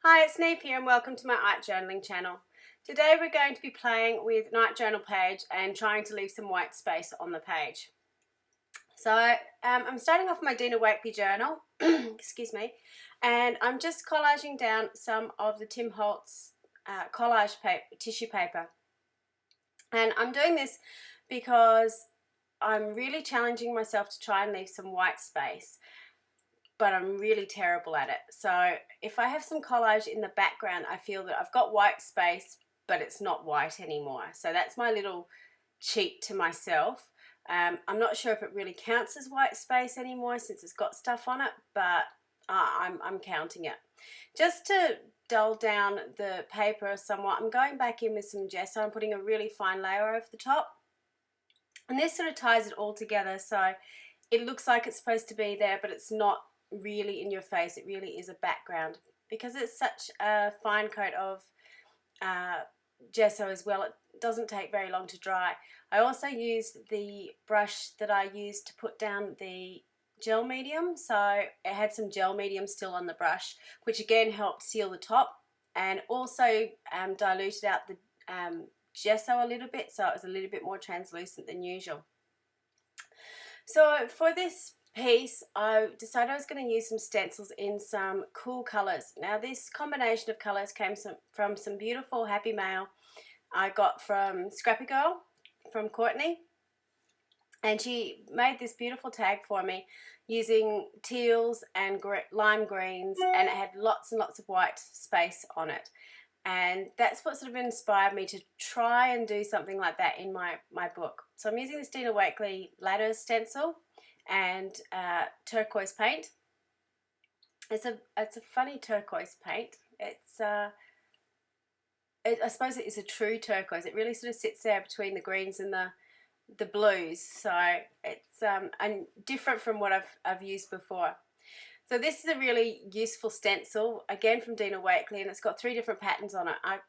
Hi, it's Niamh here and welcome to my art journaling channel. Today we're going to be playing with night journal page and trying to leave some white space on the page. So I'm starting off my Dina Wakley journal, excuse me, and I'm just collaging down some of the Tim Holtz collage tissue paper. And I'm doing this because I'm really challenging myself to try and leave some white space, but I'm really terrible at it. So if I have some collage in the background, I feel that I've got white space, but it's not white anymore. So that's my little cheat to myself. I'm not sure if it really counts as white space anymore since it's got stuff on it, but I'm counting it. Just to dull down the paper somewhat, I'm going back in with some gesso. I'm putting a really fine layer over the top. And this sort of ties it all together, so it looks like it's supposed to be there, but it's not really in your face. It really is a background because it's such a fine coat of gesso as well. It doesn't take very long to dry. I also used the brush that I used to put down the gel medium, so it had some gel medium still on the brush, which again helped seal the top and also diluted out the gesso a little bit, so it was a little bit more translucent than usual. So for this piece, I decided I was going to use some stencils in some cool colours. Now this combination of colours came from some beautiful happy mail I got from Scrappy Girl, from Courtney, and she made this beautiful tag for me using teals and lime greens, and it had lots and lots of white space on it. And that's what sort of inspired me to try and do something like that in my book. So I'm using this Dina Wakley ladder stencil and turquoise paint. It's a funny turquoise paint. I suppose it is a true turquoise. It really sort of sits there between the greens and the blues. So it's and different from what I've used before. So this is a really useful stencil, again from Dina Wakley, and it's got 3 different patterns on it. I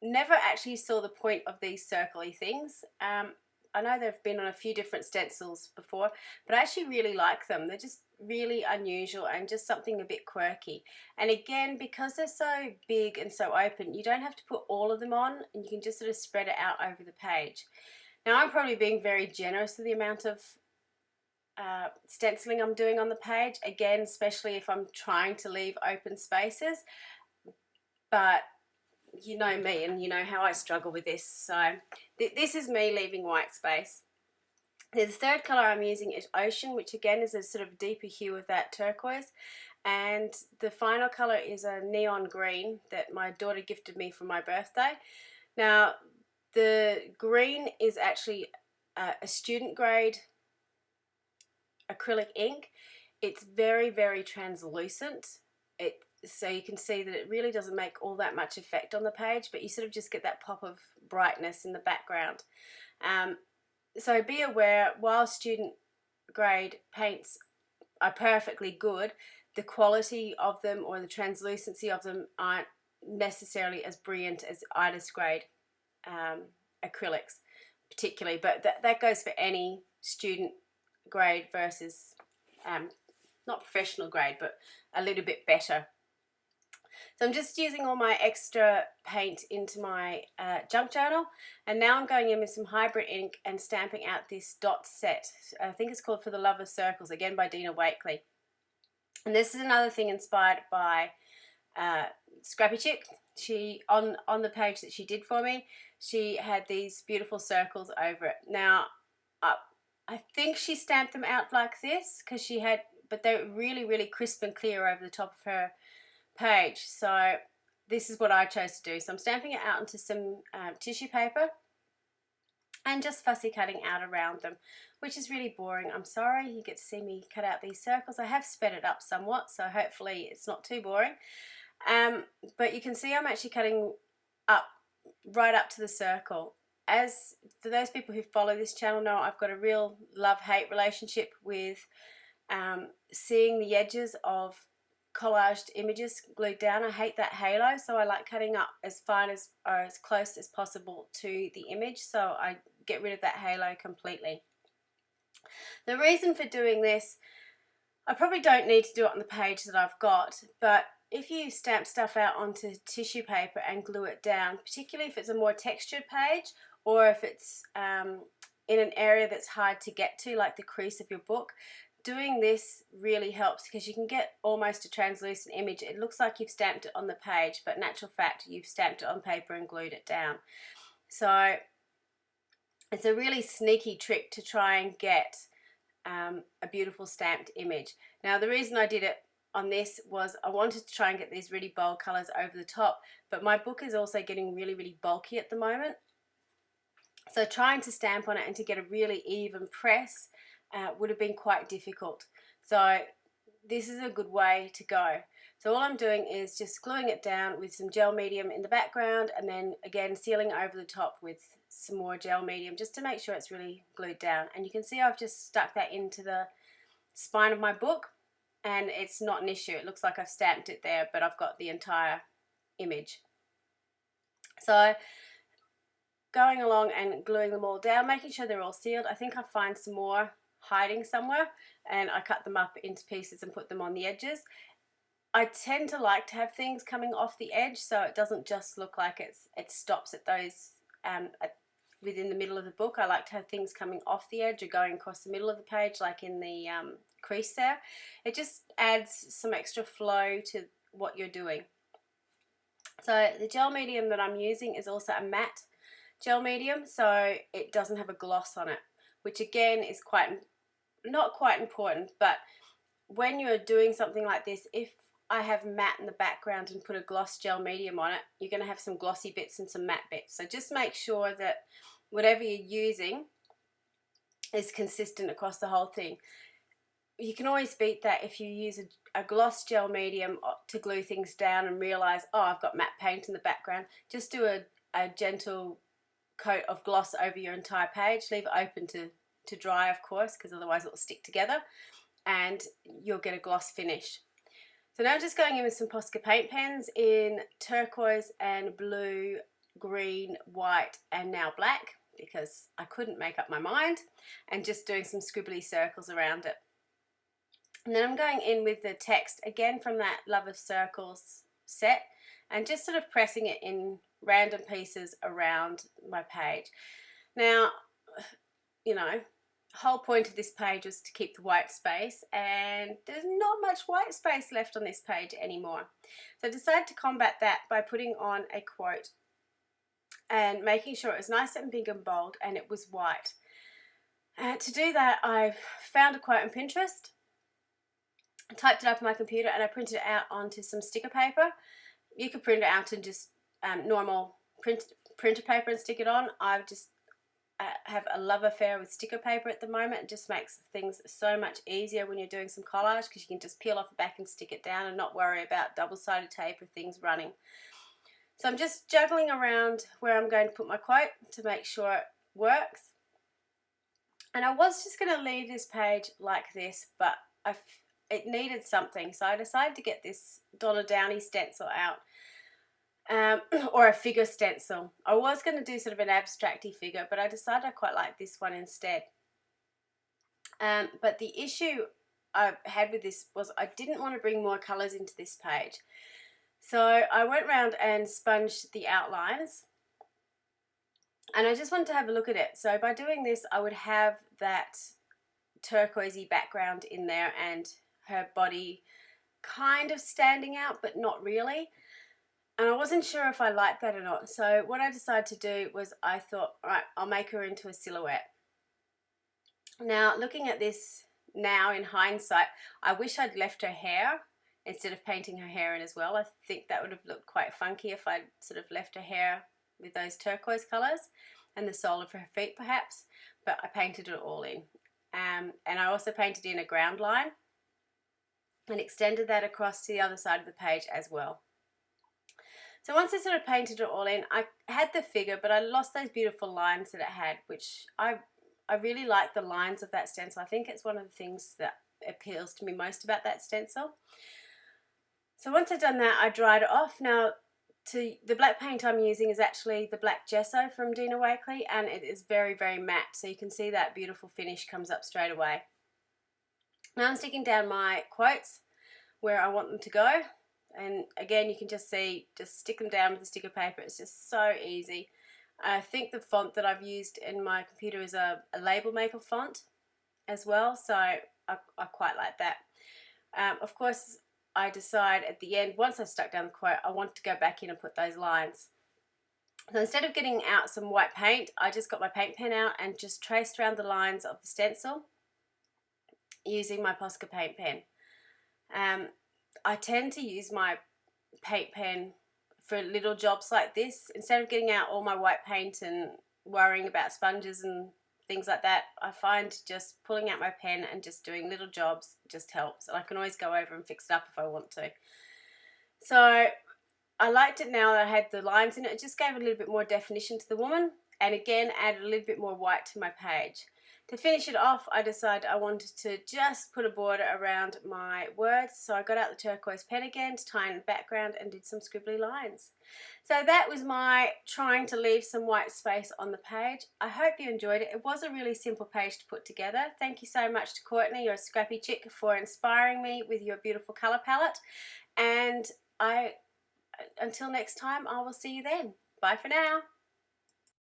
never actually saw the point of these circly things. I know they've been on a few different stencils before, but I actually really like them. They're just really unusual and just something a bit quirky. And again, because they're so big and so open, you don't have to put all of them on, and you can just sort of spread it out over the page. Now I'm probably being very generous with the amount of stenciling I'm doing on the page, again, especially if I'm trying to leave open spaces, but you know me and you know how I struggle with this. So this is me leaving white space. The third colour I'm using is Ocean, which again is a sort of deeper hue of that turquoise, and the final colour is a neon green that my daughter gifted me for my birthday. Now the green is actually a student grade acrylic ink. It's very, very translucent. So you can see that it really doesn't make all that much effect on the page, but you sort of just get that pop of brightness in the background. So be aware, while student grade paints are perfectly good, the quality of them or the translucency of them aren't necessarily as brilliant as artist grade acrylics particularly, but that goes for any student grade versus not professional grade, but a little bit better. So I'm just using all my extra paint into my junk journal, and now I'm going in with some hybrid ink and stamping out this dot set. I think it's called For the Love of Circles, again by Dina Wakley. And this is another thing inspired by Scrappy Chick. She on the page that she did for me, she had these beautiful circles over it. Now I think she stamped them out like this because she had, but they're really, really crisp and clear over the top of her page. So this is what I chose to do. So I'm stamping it out into some tissue paper and just fussy cutting out around them, which is really boring. I'm sorry, you get to see me cut out these circles. I have sped it up somewhat, so hopefully it's not too boring. But you can see I'm actually cutting up right up to the circle. As for those people who follow this channel know, I've got a real love-hate relationship with seeing the edges of collaged images glued down. I hate that halo, so I like cutting up as fine as or as close as possible to the image, so I get rid of that halo completely. The reason for doing this, I probably don't need to do it on the page that I've got, but if you stamp stuff out onto tissue paper and glue it down, particularly if it's a more textured page or if it's in an area that's hard to get to, like the crease of your book, doing this really helps because you can get almost a translucent image. It looks like you've stamped it on the page, but in actual fact you've stamped it on paper and glued it down. So it's a really sneaky trick to try and get a beautiful stamped image. Now the reason I did it on this was I wanted to try and get these really bold colors over the top, but my book is also getting really bulky at the moment, so trying to stamp on it and to get a really even press would have been quite difficult. So this is a good way to go. So all I'm doing is just gluing it down with some gel medium in the background, and then again sealing over the top with some more gel medium just to make sure it's really glued down. And you can see I've just stuck that into the spine of my book, and it's not an issue. It looks like I've stamped it there, but I've got the entire image. So going along and gluing them all down, making sure they're all sealed. I think I find some more hiding somewhere, and I cut them up into pieces and put them on the edges. I tend to like to have things coming off the edge so it doesn't just look like it stops at those within the middle of the book. I like to have things coming off the edge or going across the middle of the page, like in the crease there. It just adds some extra flow to what you're doing. So the gel medium that I'm using is also a matte gel medium, so it doesn't have a gloss on it, which again is not quite important, but when you're doing something like this, if I have matte in the background and put a gloss gel medium on it, you're going to have some glossy bits and some matte bits. So just make sure that whatever you're using is consistent across the whole thing. You can always beat that if you use a gloss gel medium to glue things down and realize, oh, I've got matte paint in the background. Just do a gentle coat of gloss over your entire page. Leave it open to dry, of course, because otherwise it will stick together and you'll get a gloss finish. So now I'm just going in with some Posca paint pens in turquoise and blue, green, white, and now black, because I couldn't make up my mind, and just doing some scribbly circles around it. And then I'm going in with the text again from that Love of Circles set and just sort of pressing it in random pieces around my page. Now, you know, whole point of this page was to keep the white space, and there's not much white space left on this page anymore. So I decided to combat that by putting on a quote and making sure it was nice and big and bold and it was white. To do that, I found a quote on Pinterest, typed it up on my computer, and I printed it out onto some sticker paper. You could print it out in just normal printer paper and stick it on. I've just have a love affair with sticker paper at the moment. It just makes things so much easier when you're doing some collage, because you can just peel off the back and stick it down and not worry about double-sided tape or things running. So I'm just juggling around where I'm going to put my quote to make sure it works. And I was just going to leave this page like this, but it needed something, so I decided to get this Donna Downey stencil out. Or a figure stencil. I was going to do sort of an abstracty figure, but I decided I quite like this one instead. But the issue I had with this was I didn't want to bring more colours into this page. So I went around and sponged the outlines, and I just wanted to have a look at it. So by doing this, I would have that turquoisey background in there and her body kind of standing out, but not really. And I wasn't sure if I liked that or not. So what I decided to do was I thought, all right, I'll make her into a silhouette. Now, looking at this now in hindsight, I wish I'd left her hair instead of painting her hair in as well. I think that would have looked quite funky if I'd sort of left her hair with those turquoise colours and the sole of her feet perhaps, but I painted it all in. And I also painted in a ground line and extended that across to the other side of the page as well. So once I sort of painted it all in, I had the figure, but I lost those beautiful lines that it had, which I really like the lines of that stencil. I think it's one of the things that appeals to me most about that stencil. So once I've done that, I dried it off. Now, the black paint I'm using is actually the black gesso from Dina Wakley, and it is very matte, so you can see that beautiful finish comes up straight away. Now I'm sticking down my quotes where I want them to go, And again, you can just see, just stick them down with the sticker paper. It's just so easy. I think the font that I've used in my computer is a label maker font as well, so I quite like that. Of course, I decide at the end, once I stuck down the quote, I want to go back in and put those lines. So instead of getting out some white paint, I just got my paint pen out and just traced around the lines of the stencil using my Posca paint pen. I tend to use my paint pen for little jobs like this. Instead of getting out all my white paint and worrying about sponges and things like that, I find just pulling out my pen and just doing little jobs just helps. And I can always go over and fix it up if I want to. So I liked it now that I had the lines in it. It just gave a little bit more definition to the woman, and again added a little bit more white to my page. To finish it off, I decided I wanted to just put a border around my words, so I got out the turquoise pen again to tie in the background and did some scribbly lines. So that was my trying to leave some white space on the page. I hope you enjoyed it. It was a really simple page to put together. Thank you so much to Courtney, your scrappy chick, for inspiring me with your beautiful colour palette. And until next time, I will see you then. Bye for now.